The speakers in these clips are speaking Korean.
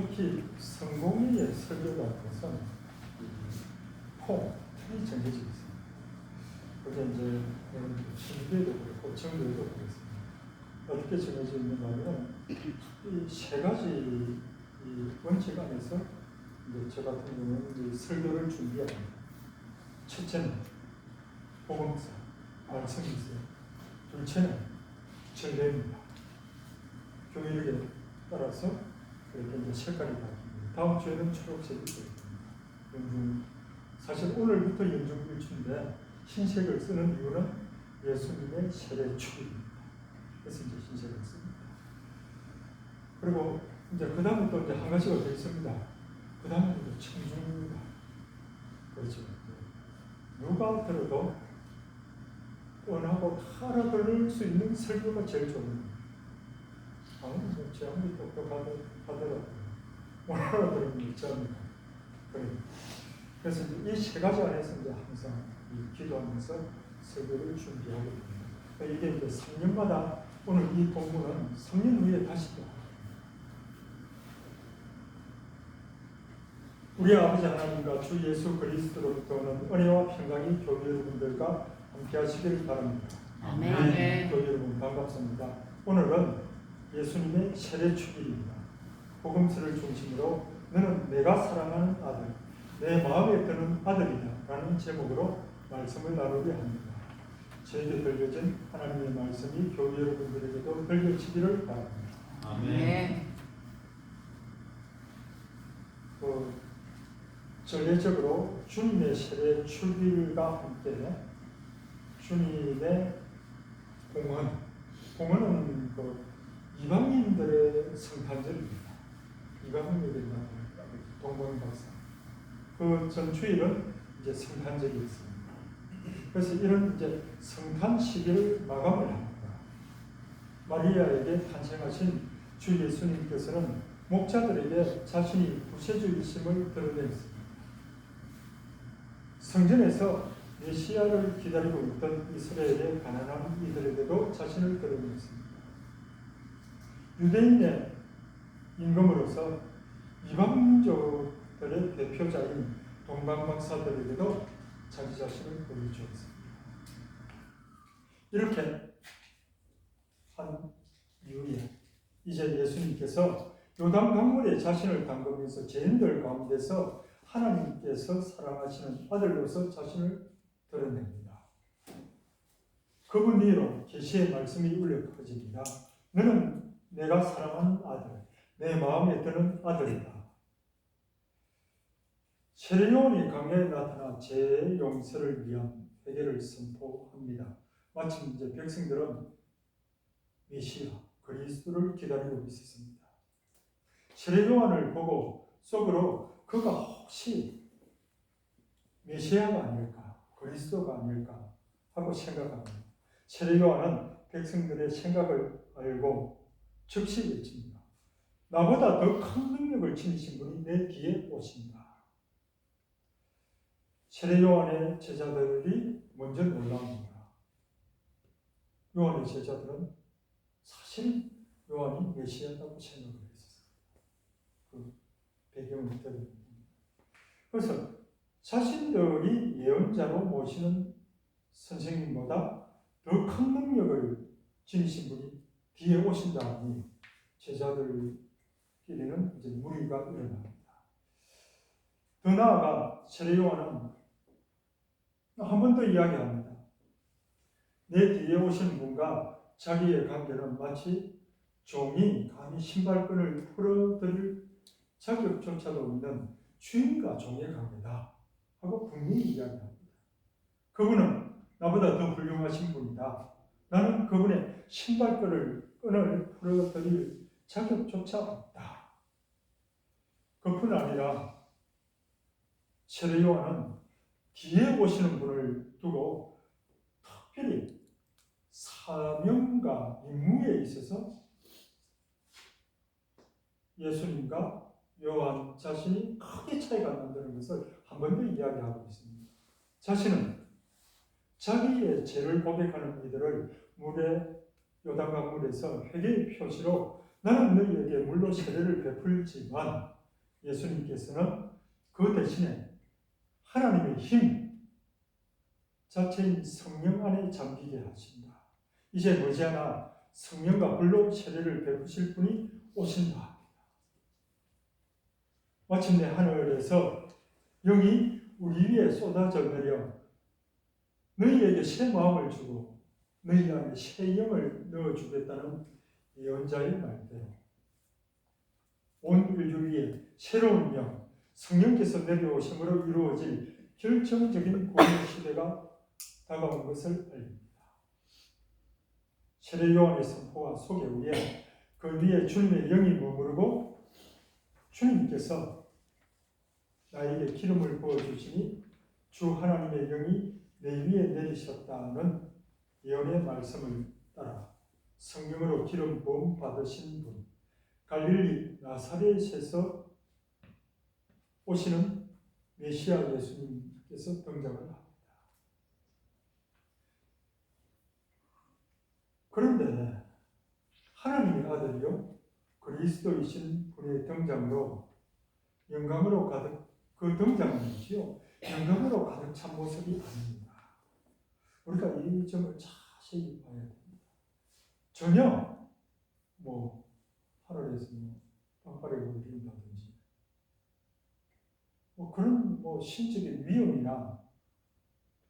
특히 성공리의 설교가 것은 틀이 정해지고 있습니다. 그게 이제 신교에도 그렇고 정교에도 그렇습니다. 어떻게 정해져 있는가 하면 이 세 가지 이 원칙 안에서 이제 저 같은 경우는 이 설교를 준비합니다. 첫째는 복음서, 말씀이세요. 둘째는 전례입니다. 교회에 따라서 그렇게 이제 색깔이 바뀝니다. 다음 주에는 초록색이 되겠습니다. 사실 오늘부터 연중일주인데 흰색을 쓰는 이유는 예수님의 세례 축입니다. 그래서 이제 흰색을 씁니다. 그리고 이제 그 다음에 또 이제 한 가지가 더 있습니다. 그 다음에 이제 청중입니다. 그렇죠. 누가 들어도 뻔하고 알아들을 수 있는 설교가 제일 좋은 겁니다. 아무리 제 아무리 똑똑하더라도 못 알아들으면 있지 않습니까? 그래서 이 세 가지 안에서 이제 항상 기도하면서 설교를 준비하게 됩니다. 이게 이제 3년마다 오늘 이 본문은 3년 후에 다시 또 우리 아버지 하나님과 주 예수 그리스도로부터 오는 은혜와 평강이 교회 여러분들과 함께 하시기를 바랍니다. 아멘. 교회 여러분 반갑습니다. 오늘은 예수님의 세례 축일입니다. 복음서를 중심으로 너는 내가 사랑하는 아들, 내 마음에 드는 아들이다 라는 제목으로 말씀을 나누려 합니다. 저에게 들려진 하나님의 말씀이 교회 여러분들에게도 들려지기를 바랍니다. 아멘. 전례적으로 주님의 세례 축일과 함께 주님의 공헌은 이방인들의 성탄절입니다. 이방인들의 동방박사. 그 전주일은 이제 성탄절이 있습니다. 그래서 이런 이제 성탄 시기를 마감을 합니다. 마리아에게 탄생하신 주 예수님께서는 목자들에게 자신이 구세주이심을 드러냈습니다. 성전에서 메시아를 기다리고 있던 이스라엘의 가난한 이들에게도 자신을 드러냈습니다. 유대인의 임금으로서 이방민족들의 대표자인 동방박사들에게도 자기 자신을 보여주었습니다. 이렇게 한 이후에 이제 예수님께서 요단 강물에 자신을 담그면서 죄인들 가운데서 하나님께서 사랑하시는 아들로서 자신을 드러냅니다. 그분 위로 계시의 말씀이 울려 퍼집니다. 너는 내가 사랑하는 아들, 내 마음에 드는 아들이다. 세례 요한이 강야에 나타나 죄의 용서를 위한 회개를 선포합니다. 마침 이제 백성들은 메시아 그리스도를 기다리고 있었습니다. 세례 요한을 보고 속으로 그가 혹시 메시아가 아닐까, 그리스도가 아닐까 하고 생각합니다. 세례 요한은 백성들의 생각을 알고 즉시 외칩니다. 나보다 더 큰 능력을 지니신 분이 내 뒤에 오신다. 세례 요한의 제자들이 먼저 놀랍니다. 요한의 제자들은 사실 요한이 메시아라고 생각을 했었어요. 그 배경을 들은. 그래서 자신들이 예언자로 모시는 선생님보다 더 큰 능력을 지니신 분이 뒤에 오신다니 제자들끼리는 이제 무리가 일어납니다. 더 나아가 세례 요한은 한 번 더 이야기합니다. 내 뒤에 오신 분과 자기의 관계는 마치 종이 감히 신발끈을 풀어드릴 자격조차도 없는 주인과 종의 관계다 하고 분명히 이야기합니다. 그분은 나보다 더 훌륭하신 분이다. 나는 그분의 신발끈을 풀어드릴 자격조차 없다. 그뿐 아니라 세례 요한은 뒤에 오시는 분을 두고 특별히 사명과 임무에 있어서 예수님과 요한 자신이 크게 차이가 난다는 것을 한 번 더 이야기하고 있습니다. 자신은 자기의 죄를 고백하는 이들을 요단강물에서 회개의 표시로 나는 너희에게 물로 세례를 베풀지만 예수님께서는 그 대신에 하나님의 힘 자체인 성령 안에 잠기게 하신다. 이제 머지않아 성령과 불로 세례를 베푸실 분이 오신다 합니다. 마침내 하늘에서 영이 우리 위에 쏟아져 내려 너희에게 새 마음을 주고 너희 안에 새 영을 넣어주겠다는 예언자의 말대로 온 인류 위에 새로운 영, 성령께서 내려오심으로 이루어질 결정적인 구원의 시대가 다가온 것을 알립니다. 세례 요한의 선포와 소개 후에 그 위에 주님의 영이 머무르고 주님께서 나에게 기름을 부어주시니 주 하나님의 영이 내 위에 내리셨다는 예언의 말씀을 따라 성령으로 기름 부음 받으신 분, 갈릴리 나사렛에서 오시는 메시아 예수님께서 등장을 합니다. 그런데 하나님의 아들이요 그리스도이신 분의 등장으로 영광으로 가득 그 등장이지요 영광으로 가득 찬 모습이 아닙니다. 우리가 이 점을 자세히 봐야 됩니다. 전혀 하늘에서 빵빠레를 드린다든지 그런 신적인 위험이나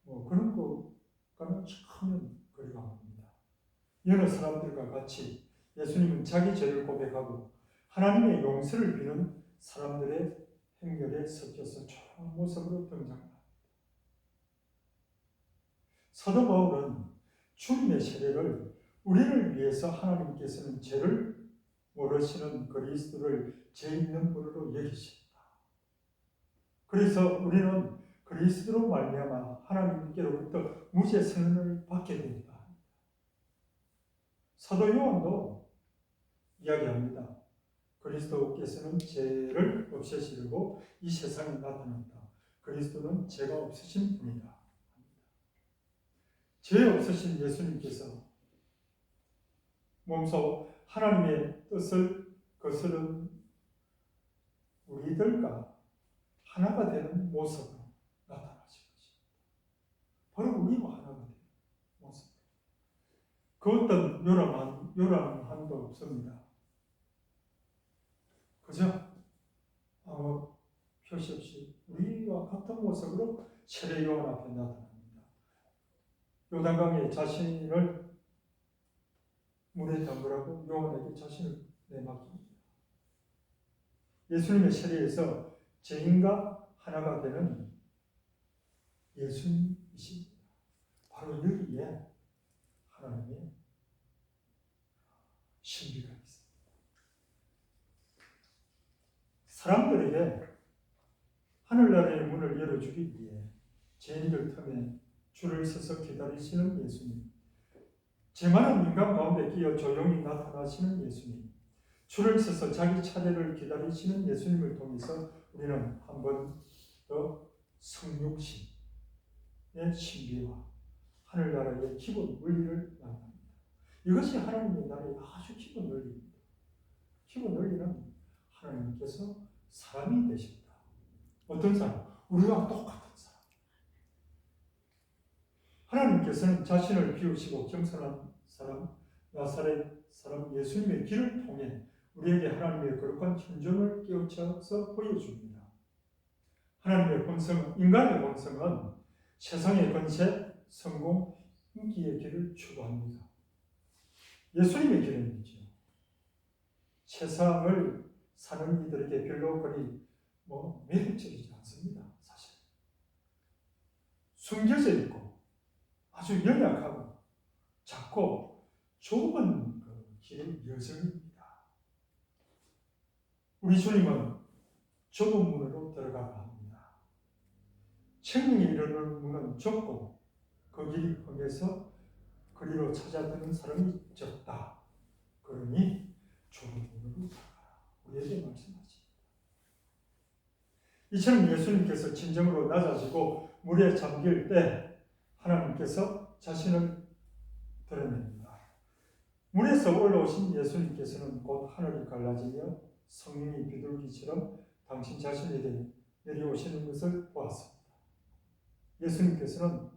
그런 것과는 전혀 거리가 멉니다. 여러 사람들과 같이 예수님은 자기 죄를 고백하고 하나님의 용서를 비는 사람들의 행렬에 섞여서 조용한 모습으로 등장합니다. 사도 바울은 주님의 세례를 우리를 위해서 하나님께서는 죄를 모르시는 그리스도를 죄 있는 분으로 여기십니다. 그래서 우리는 그리스도로 말미암아 하나님께로부터 무죄 선언을 받게 됩니다. 사도 요한도 이야기합니다. 그리스도께서는 죄를 없애시려고 이 세상에 나타났다. 그리스도는 죄가 없으신 분이다. 죄 없으신 예수님께서 몸소 하나님의 뜻을 거스른 우리들과 하나가 되는 모습으로 나타나신 것입니다. 바로 우리와 하나가 되는 모습. 그 어떤 요란함도 없습니다. 그저 아무 표시 없이 우리와 같은 모습으로 세례 요한 앞에 나타납니다. 요단강에 자신을 물에 담그라고 요한에게 자신을 내맡깁니다. 예수님의 세례에서 죄인과 하나가 되는 예수님이십니다. 바로 여기에 하나님의 신비가 있습니다. 사람들에게 하늘나라의 문을 열어주기 위해 죄인들 틈에 줄을 서서 기다리시는 예수님, 죄 많은 인간 가운데 끼어 조용히 나타나시는 예수님, 줄을 서서 자기 차례를 기다리시는 예수님을 통해서 우리는 한 번 더 성육신의 신비와 하늘나라의 기본 원리를 만납니다. 이것이 하나님의 나라의 아주 기본 원리입니다. 기본 원리는 하나님께서 사람이 되셨다. 어떤 사람? 우리와 똑같은 사람. 하나님께서는 자신을 비우시고 겸손한 사람, 나사렛 사람 예수님의 길을 통해 우리에게 하나님의 거룩한 현존을 깨우쳐서 보여줍니다. 하나님의 본성은, 인간의 본성은 세상의 권세, 성공, 인기의 길을 추구합니다. 예수님의 길은이죠. 세상을 사는 이들에게 별로 그리 매력적이지 않습니다. 사실 숨겨져 있고 아주 연약하고 작고 좁은 그 길의 여정입니다. 우리 주님은 좁은 문으로 들어가야 합니다. 생명에 이르는 문은 좁고 그 길이 험해서 그리로 찾아드는 사람이 적다. 그러니 좁은 문으로 들어가라. 우리에게 말씀하십니다. 이처럼 예수님께서 진정으로 낮아지고 물에 잠길 때 하나님께서 자신을 드러냅니다. 물에서 올라오신 예수님께서는 곧 하늘이 갈라지며 성령이 비둘기처럼 당신 자신에게 내려오시는 것을 보았습니다. 예수님께서는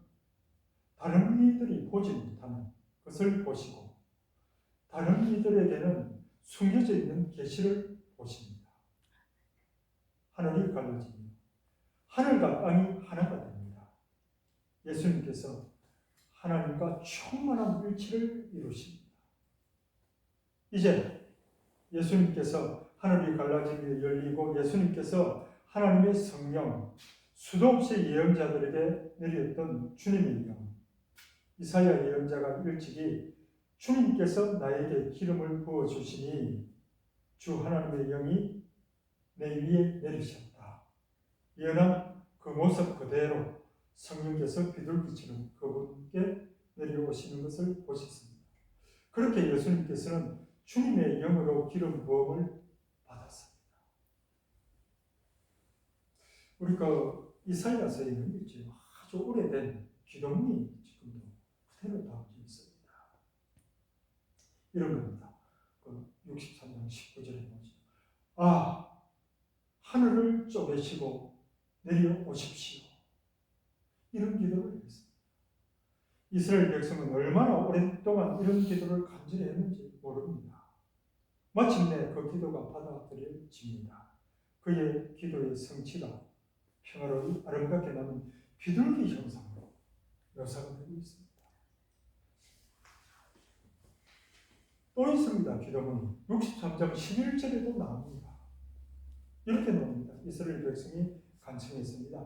다른 이들이 보지 못하는 것을 보시고 다른 이들에게는 숨겨져 있는 계시를 보십니다. 하늘이 갈라지며 하늘과 땅이 하나가 됩니다. 예수님께서 하나님과 충만한 일치를 이루십니다. 이제 예수님께서 하늘이 갈라지며 열리고 예수님께서 하나님의 성령, 수도 없이 예언자들에게 내렸던 주님의 영, 이사야 예언자가 일찍이 주님께서 나에게 기름을 부어주시니 주 하나님의 영이 내 위에 내리셨다. 예언한 그 모습 그대로 성령께서 비둘기처럼 그분께 내려오시는 것을 보셨습니다. 그렇게 예수님께서는 주님의 영으로 기름 부음을 받았습니다. 우리가 이사야서에는 있죠. 아주 오래된 기도문이 지금도 그대로 담겨 있습니다. 이런 겁니다. 63장 19절에 보죠. 아, 하늘을 쪼개시고 내려오십시오. 이런 기도를 했습니다. 이스라엘 백성은 얼마나 오랫동안 이런 기도를 간절히 했는지 모릅니다. 마침내 그 기도가 받아들여집니다. 그의 기도의 성취가 평화로이 아름답게 남은 비둘기 형상으로 묘사가 되고 있습니다. 또 있습니다. 기도문이 63장 11절에도 나옵니다. 이렇게 나옵니다. 이스라엘 백성이 간청했습니다.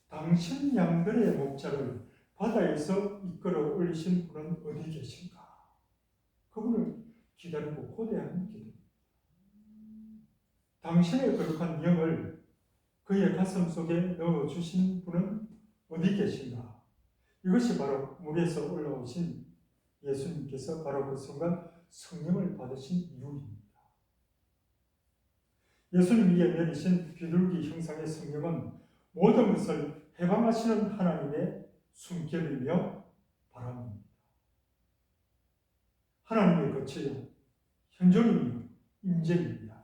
당신 양들의 목자를 바다에서 이끌어 올리신 분은 어디 계신가? 그분을 기다리고 고대하는 기도. 당신의 거룩한 영을 그의 가슴 속에 넣어주신 분은 어디 계신가? 이것이 바로 물에서 올라오신 예수님께서 바로 그 순간 성령을 받으신 이유입니다. 예수님 위에 내리신 비둘기 형상의 성령은 모든 것을 해방하시는 하나님의 숨결이며 바람입니다. 하나님의 거처요, 현존이며 임재입니다.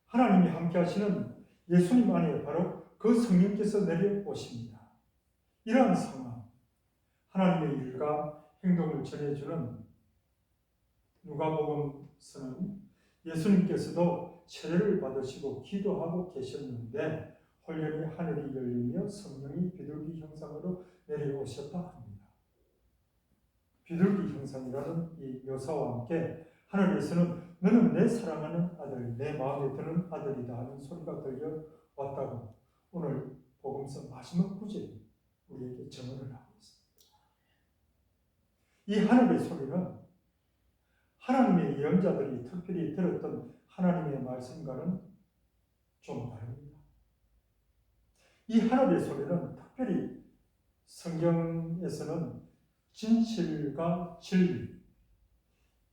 하나님이 함께 하시는 예수님 안에 바로 그 성령께서 내려오십니다. 이러한 상황, 하나님의 일과 행동을 전해주는 누가복음서는 예수님께서도 세례를 받으시고 기도하고 계셨는데 홀연히 하늘이 열리며 성령이 비둘기 형상으로 내려오셨다 합니다. 비둘기 형상이라는 이 묘사와 함께 하늘에서는 너는 내 사랑하는 아들, 내 마음에 드는 아들이다 하는 소리가 들려왔다고 오늘 복음서 마지막 구절이 우리에게 증언을 하고 있습니다. 이 하늘의 소리는 하나님의 예언자들이 특별히 들었던 하나님의 말씀과는 좀 다릅니다. 이 하늘의 소리는 특별히 성경에서는 진실과 진리,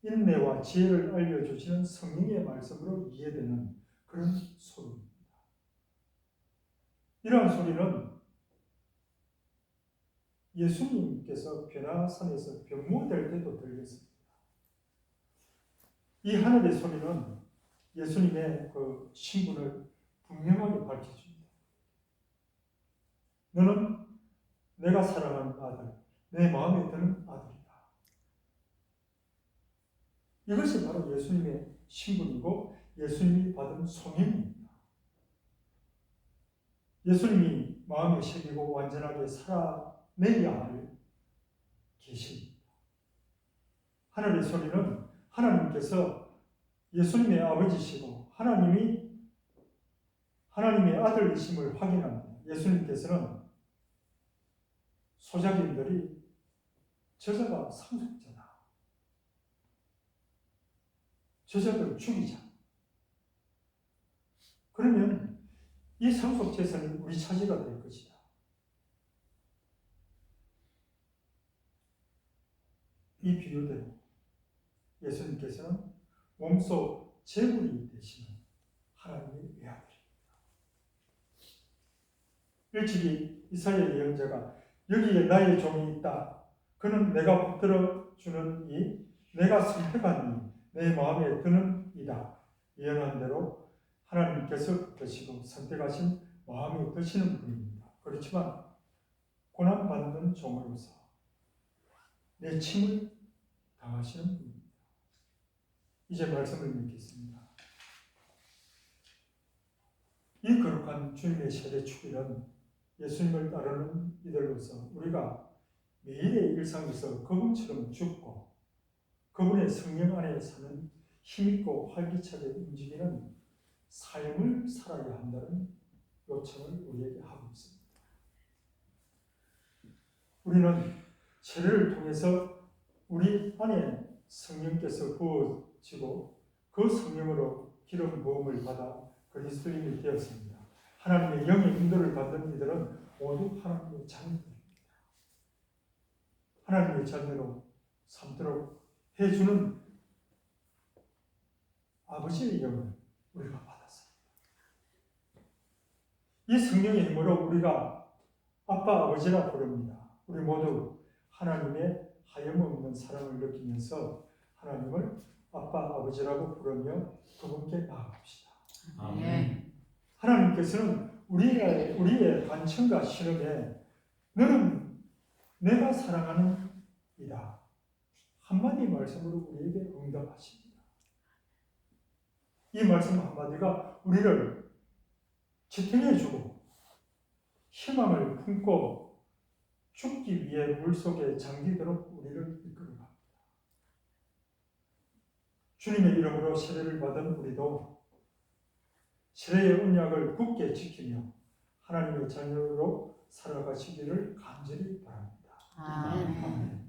인내와 지혜를 알려주시는 성령의 말씀으로 이해되는 그런 소리입니다. 이러한 소리는 예수님께서 변화산에서 변모될 때도 들렸습니다. 이 하늘의 소리는 예수님의 그 신분을 분명하게 밝혀줍니다. 너는 내가 사랑하는 아들, 내 마음에 드는 아들이다. 이것이 바로 예수님의 신분이고 예수님이 받은 소명입니다. 예수님이 마음에 새기고 완전하게 살아내야 할 계시입니다. 하늘의 소리는 하나님께서 예수님의 아버지시고 하나님이 하나님의 아들이심을 확인합니다. 예수님께서는 소작인들이 저자가 상속자다, 저자들을 죽이자. 그러면 이 상속 재산이 우리 차지가 될 것이다. 이 비유대로 예수님께서는 몸소 제물이 되시는 하나님의 외아들입니다. 일찍이 이사야 예언자가 여기에 나의 종이 있다, 그는 내가 붙들어 주는 이, 내가 선택한 이, 내 마음에 드는 이다. 예언한 대로 하나님께서 드시고 선택하신 마음에 드시는 분입니다. 그렇지만 고난받는 종으로서 내침을 당하시는 분입니다. 이제 말씀을 맺겠습니다. 이 거룩한 주님의 세례 축일은 예수님을 따르는 이들로서 우리가 매일의 일상에서 그분처럼 죽고 그분의 성령 안에 사는 힘있고 활기차게 움직이는 삶을 살아야 한다는 요청을 우리에게 하고 있습니다. 우리는 세례를 통해서 우리 안에 성령께서 부어지고 그 성령으로 기름 부음을 받아 그리스도인이 되었습니다. 하나님의 영의 인도를 받는 이들은 모두 하나님의 자녀들입니다. 하나님의 자녀로 삼도록 해주는 아버지의 영을 우리가 받았습니다. 이 성령의 힘으로 우리가 아빠 아버지라 부릅니다. 우리 모두 하나님의 하염없는 사랑을 느끼면서 하나님을 아빠 아버지라고 부르며 그분께 나아갑시다. 아멘. 하나님께서는 우리의 간청과 신음에 너는 내가 사랑하는 이다. 한마디 말씀으로 우리에게 응답하십니다. 이 말씀 한마디가 우리를 지탱해주고 희망을 품고 죽기 위해 물속에 잠기도록 우리를 이끌어갑니다. 주님의 이름으로 세례를 받은 우리도 세례의 언약을 굳게 지키며 하나님의 자녀로 살아가시기를 간절히 바랍니다. 아멘. 아멘.